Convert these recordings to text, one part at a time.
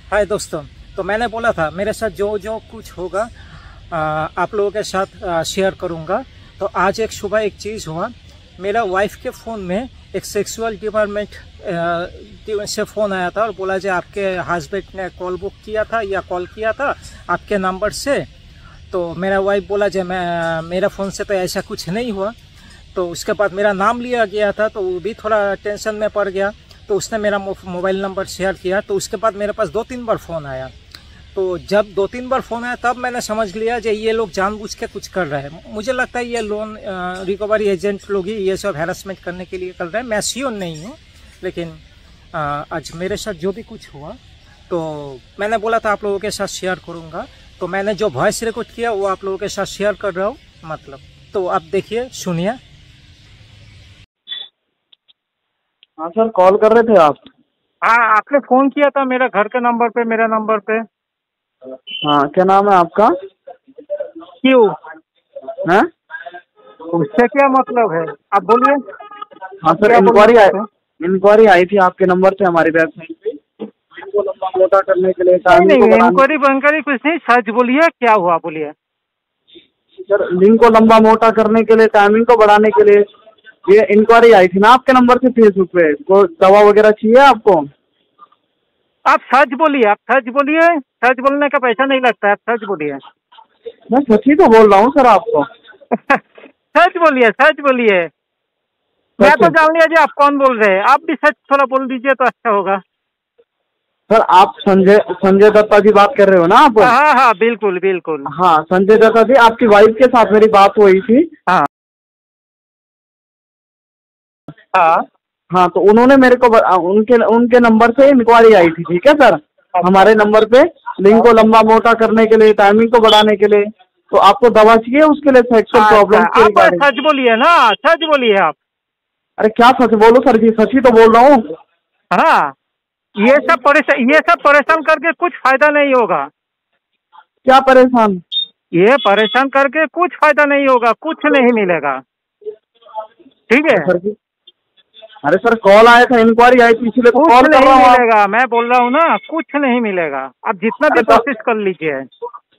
हाय दोस्तों। तो मैंने बोला था मेरे साथ जो जो कुछ होगा आप लोगों के साथ शेयर करूंगा। तो आज एक सुबह एक चीज़ हुआ। मेरा वाइफ के फ़ोन में एक सेक्सुअल डिपार्टमेंट से फ़ोन आया था और बोला जो आपके हस्बैंड ने कॉल बुक किया था या कॉल किया था आपके नंबर से। तो मेरा वाइफ बोला जो मेरा फ़ोन से तो ऐसा कुछ नहीं हुआ। तो उसके बाद मेरा नाम लिया गया था तो वो भी थोड़ा टेंशन में पड़ गया। तो उसने मेरा मोबाइल नंबर शेयर किया। तो उसके बाद मेरे पास 2-3 बार फ़ोन आया। तो जब 2-3 बार फ़ोन आया तब मैंने समझ लिया कि ये लोग जानबूझ के कुछ कर रहे हैं। मुझे लगता है ये लोन रिकवरी एजेंट लोग ही ये सब हैरेसमेंट करने के लिए कर रहे हैं। मैं श्योर नहीं हूँ, लेकिन आज मेरे साथ जो भी कुछ हुआ तो मैंने बोला था आप लोगों के साथ शेयर करूँगा। तो मैंने जो वॉइस रिकॉर्ड किया वो आप लोगों के साथ शेयर कर रहा हूँ। मतलब तो आप देखिए, सुनिए। हाँ सर, कॉल कर रहे थे आप? हाँ, आपने फ़ोन किया था मेरा घर के नंबर पे, मेरे नंबर पे। हाँ, क्या नाम है आपका? क्यों? हैं? उससे क्या मतलब है? आप बोलिए। हाँ आप सर, क्या बोलना चाहते हैं? इंक्वायरी आई थी आपके नंबर से हमारी वेबसाइट पे। इनको लंबा मोटा करने के लिए, नहीं टाइमिंग को नहीं, बढ़ाने। इंक्वायरी बनकर कुछ नहीं, सच बोलिए क्या हुआ, बोलिए। सर, लिंक को लंबा मोटा करने के लिए, टाइमिंग को बढ़ाने के लिए ये इंक्वायरी आई थी ना आपके नंबर से फेसबुक पे। कोई दवा वगैरह चाहिए आपको? आप सच बोलिए, आप सच बोलिए। सच बोलने का पैसा नहीं लगता है, आप सच बोलिए। मैं सच ही तो बोल रहा हूँ सर आपको। सच बोलिए, सच बोलिए। मैं सच तो जान लिया जी आप कौन बोल रहे हैं। आप भी सच थोड़ा बोल दीजिए तो अच्छा होगा। सर, आप संजय संजय दत्ता की बात कर रहे हो ना आप? हाँ हाँ, बिल्कुल बिल्कुल। हाँ, संजय दत्ता जी, आपकी वाइफ के साथ मेरी बात हुई थी। हाँ हाँ। हाँ, तो उन्होंने मेरे को उनके उनके नंबर से इंक्वायरी आई थी, ठीक है सर। हमारे नंबर पे लिंक को लंबा मोटा करने के लिए, टाइमिंग को बढ़ाने के लिए। तो आपको दवा चाहिए उसके लिए, सेक्सुअल अच्छा, प्रॉब्लम के आप रिगार्डिंग? सच बोलिए ना, सच बोलिए आप। अरे क्या सच बोलो सर जी, सच ही तो बोल रहा हूँ। हाँ, ये सब परेशान करके कुछ फायदा नहीं होगा। क्या परेशान? ये परेशान करके कुछ फायदा नहीं होगा, कुछ नहीं मिलेगा। ठीक है, सर जी, अरे सर, कॉल आया था, इंक्वायरी आई थी, इसलिए तो कुछ कॉल कर नहीं रहा हूँ आप। मिलेगा। मैं बोल रहा हूँ ना, कुछ नहीं मिलेगा। आप जितना भी अरे कोशिश कर लीजिए,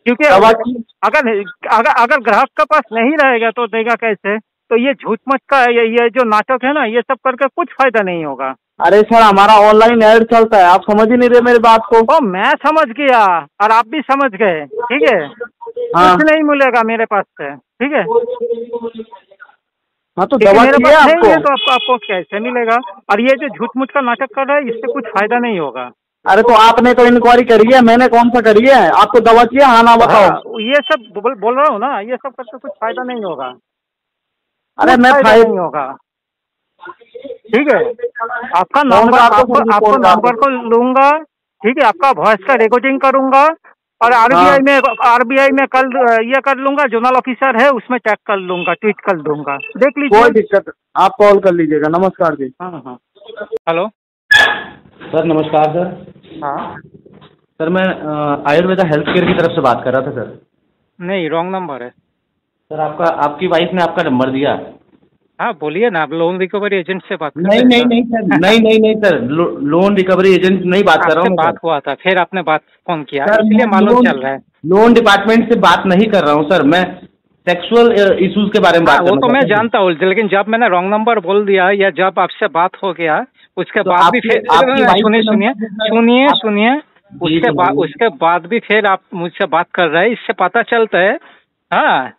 क्योंकि दवा की। अगर अगर अगर ग्राहक के पास नहीं रहेगा तो देगा कैसे? तो ये झूठ मच का ये जो नाटक है ना, ये सब करके कुछ फायदा नहीं होगा। अरे सर, हमारा ऑनलाइन ऐड चलता है, आप समझ ही नहीं रहे मेरी बात को। तो मैं समझ गया और आप भी समझ गए, ठीक है। हाँ कुछ नहीं मिलेगा मेरे पास से, ठीक है। हाँ, तो क्योंकि दवा मेरे चाहिए पास नहीं आपको? है तो आपको कैसे मिलेगा? और ये जो झूठ मूठ का नाटक कर रहा है, इससे कुछ फायदा नहीं होगा। अरे तो आपने तो इंक्वायरी करी है, मैंने कौन सा करी है? आपको दवा चाहिए, हाँ ना बताओ। हाँ, ये सब बोल रहा हूँ ना, ये सब करके कुछ फायदा नहीं होगा, अरे कुछ मैं फायदा फाइल नहीं होगा। ठीक है, आपका फोन नंबर, काट दो आपको सर जी, आपको फोन काट नंबर दो। को लूंगा, ठीक है। आपका वॉइस का रिकॉर्डिंग करूंगा और हाँ, आरबीआई में कल ये कर लूंगा। जोनल ऑफिसर है उसमें टैग कर लूंगा, ट्वीट कर दूंगा, देख कोई लीजिए। दिक्कत, आप कॉल कर लीजिएगा। नमस्कार जी। हाँ हाँ। हेलो। सर नमस्कार सर। हाँ। सर मैं आयुर्वेदा हेल्थ केयर की तरफ से बात कर रहा था सर। नहीं, रॉन्ग नंबर है। सर आपकी वाइफ ने आपका नंबर दिया। हाँ बोलिए ना, आप लोन रिकवरी एजेंट से बात कर नहीं रहे हैं नहीं सर। नहीं सर, नहीं सर, लोन रिकवरी एजेंट नहीं बात कर रहा आपसे हूँ मैं बात सर। हुआ था, फिर आपने बात फोन किया, सर इसलिए मैं मालूम चल रहा है। लोन डिपार्टमेंट से बात नहीं कर रहा हूँ सर, मैं सेक्सुअल इश्यूज के बारे में हाँ, बात वो करना तो मैं चाहता हूँ। जानता हूँ, लेकिन जब मैंने रॉन्ग नंबर बोल दिया या जब आपसे बात हो गया उसके तो बाद भी आपकी फिर आपकी वाइफ सुनिए के सुनिए नंबर से सर सुनिए आप सुनिए। जी सुनाइए। उसके बाद भी फिर आप मुझसे बात कर रहे हैं, इससे पता चलता है हाँ,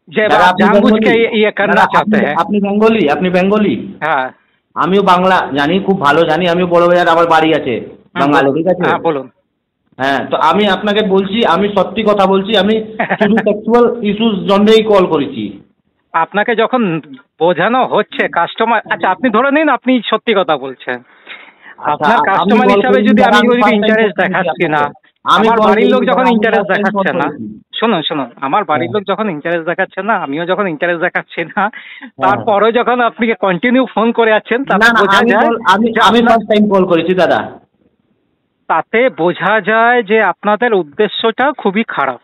जब दादा आप আপনি जानबूझ বেঙ্গলি? के ये দাদা करना আপনি चाहते हैं। আপনি বেঙ্গলি? আপনি বেঙ্গলি? हाँ। আমিও বাংলা জানি, খুব ভালো জানি। আমিও বড় বাজার আমার বাড়ি আছে বাঙালি, बोलून, ঠিক আছে? हाँ बोलून। হ্যাঁ, তো আমি আপনাকে বলছি, আমি সত্যি কথা বলছি, আমি শুধু সেক্সুয়াল ইস্যুস জন্যই কল করেছি। আপনাকে যখন বোঝানো হচ্ছে কাস্টমার, আচ্ছা আপনি ধরে নিন আপনি সত্যি কথা বলছেন। আচ্ছা আপনার আমি কাস্টমার কল হিসাবে করিনি যদি দাদা, আমি আমি যদি ফার্স্ট টাইম কল ইন্টারেস্ট করেছি দেখাচ্ছি না, আপনাকে। আমি আমার কল বাড়ির লোক করিনি যখন দাদা, আমি ইন্টারেস্ট ফার্স্ট টাইম কল দেখাচ্ছে না, করেছি। শুনুন শুনুন, আমার বাড়ির হ্যাঁ লোক যখন ইন্টারেস্ট দেখাচ্ছে না, আমিও যখন ইন্টারেস্ট দেখাচ্ছি না, হ্যাঁ হ্যাঁ। তারপরেও যখন আপনি কন্টিনিউ ফোন করে আছেন, না তাতে না, বোঝা আমি যায় কল আমি যে আমি আপনার, ফার্স্ট টাইম কল করেছি দাদা। তাতে বোঝা যায় যে আপনাদের উদ্দেশ্যটা খুবই খারাপ।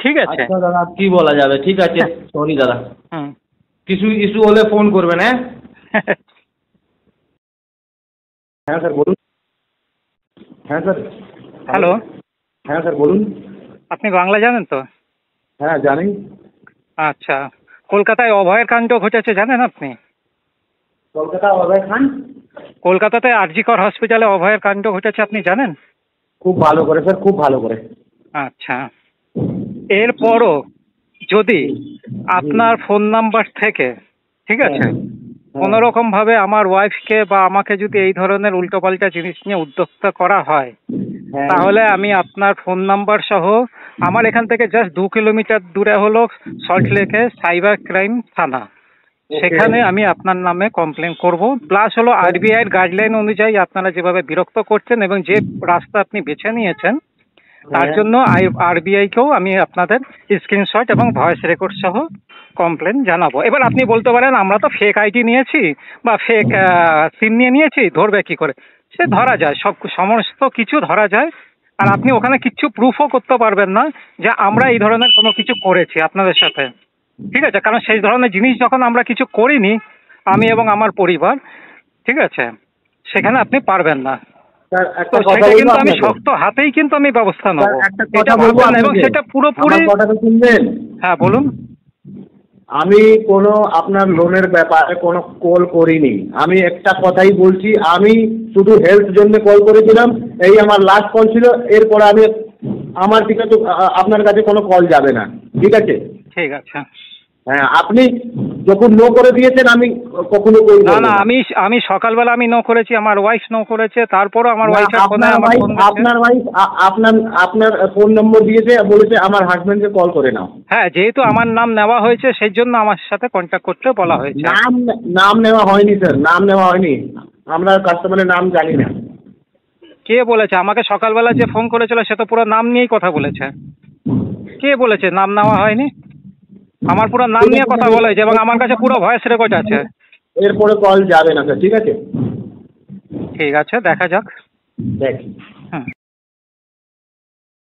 ঠিক আছে। আচ্ছা দাদা, কি বলা যাবে, ঠিক আছে, সরি দাদা। হুম। কিছু ইস্যু হলে ফোন করবেন, হ্যাঁ? হ্যাঁ স্যার বলুন। হ্যাঁ স্যার। হ্যালো, হ্যাঁ স্যার বলুন। আপনি বাংলা জানেন তো? হ্যাঁ জানি। আচ্ছা, কলকাতায় অভয়ের কাণ্ড ঘটেছে জানেন আপনি? কলকাতা অভয় খান? কলকাতাতে আরজিকর হসপিটালে অভয়ের কাণ্ড ঘটেছে, আপনি জানেন? খুব ভালো করে স্যার, খুব ভালো করে। আচ্ছা, এরপরও যদি আপনার ফোন নাম্বার থেকে, ঠিক আছে, কোনো রকম ভাবে আমার ওয়াইফকে বা আমাকে যদি এই ধরনের উল্টোপাল্টা জিনিস নিয়ে উদ্যোক্তা করা হয়, তাহলে আমি আপনার ফোন নাম্বার সহ, আমার এখান থেকে জাস্ট 2 কিলোমিটার দূরে হলো সল্টলেকে সাইবার ক্রাইম থানা, সেখানে আমি আপনার নামে কমপ্লেন করব। প্লাস হলো আরবিআইয়ের গাইডলাইন অনুযায়ী আপনারা যেভাবে বিরক্ত করছেন এবং যে রাস্তা আপনি বেছে নিয়েছেন, তার জন্য আরবিআইকেও আমি আপনাদের স্ক্রিনশট এবং ভয়েস রেকর্ড সহ কমপ্লেন জানাবো। এবার আপনি বলতে পারেন আমরা তো ফেক আইডি নিয়েছি বা ফেক সিম নিয়েছি, ধরবে কি করে? সে ধরা যায়, সমস্ত কিছু ধরা যায়। আর আপনি ওখানে কিচ্ছু প্রুফও করতে পারবেন না যে আমরা এই ধরনের কোনো কিছু করেছি আপনাদের সাথে, ঠিক আছে? কারণ সেই ধরনের জিনিস যখন আমরা কিছু করিনি, আমি এবং আমার পরিবার, ঠিক আছে, সেখানে আপনি পারবেন না। তো সেটা কিন্তু আমি শক্ত হাতেই কিন্তু আমি ব্যবস্থা নেব, এটা ভাববেন। এবং সেটা পুরোপুরি, হ্যাঁ বলুন। আমি কোনো আপনার লোনের ব্যাপারে কোনো কল করিনি, আমি একটা কথাই বলছি, আমি শুধু হেল্প জন্য কল করেছিলাম, এই আমার লাস্ট কল ছিল। এরপরে আমি আমার থেকে তো আপনার কাছে কোনো কল যাবে না, ঠিক আছে? ঠিক আছে। হ্যাঁ, আপনি যখন নো করে দিয়েছেন আমি কখনো করি না। না, আমি সকালবেলা আমি নো করেছি, আমার ওয়াইফ নো করেছে, তারপরও আমার ওয়াইফের ফোনে আপনার ওয়াইফ আপনার ফোন নম্বর দিয়েছে, বলেছে আমার হাজবেন্ডকে কল করে নাও। হ্যাঁ, যেহেতু আমার নাম নেওয়া হয়েছে সেই জন্য আমার সাথে কন্ট্যাক্ট করতে বলা হয়েছে। নাম নেওয়া হয়নি স্যার, নাম নেওয়া হয়নি, আমরা কাস্টমারের নাম জানি না। কে বলেছে? আমাকে সকালবেলা যে ফোন করেছিল সে তো পুরো নাম নিয়েই কথা বলেছে। কে বলেছে নাম নেওয়া হয়নি? আমার পুরো নাম নিয়ে কথা বলেছে এবং আমার কাছে পুরো ভয়েস রেকর্ড আছে। এরপরে কল যাবে না স্যার, ঠিক আছে? ঠিক আছে, দেখা যাক। দেখি।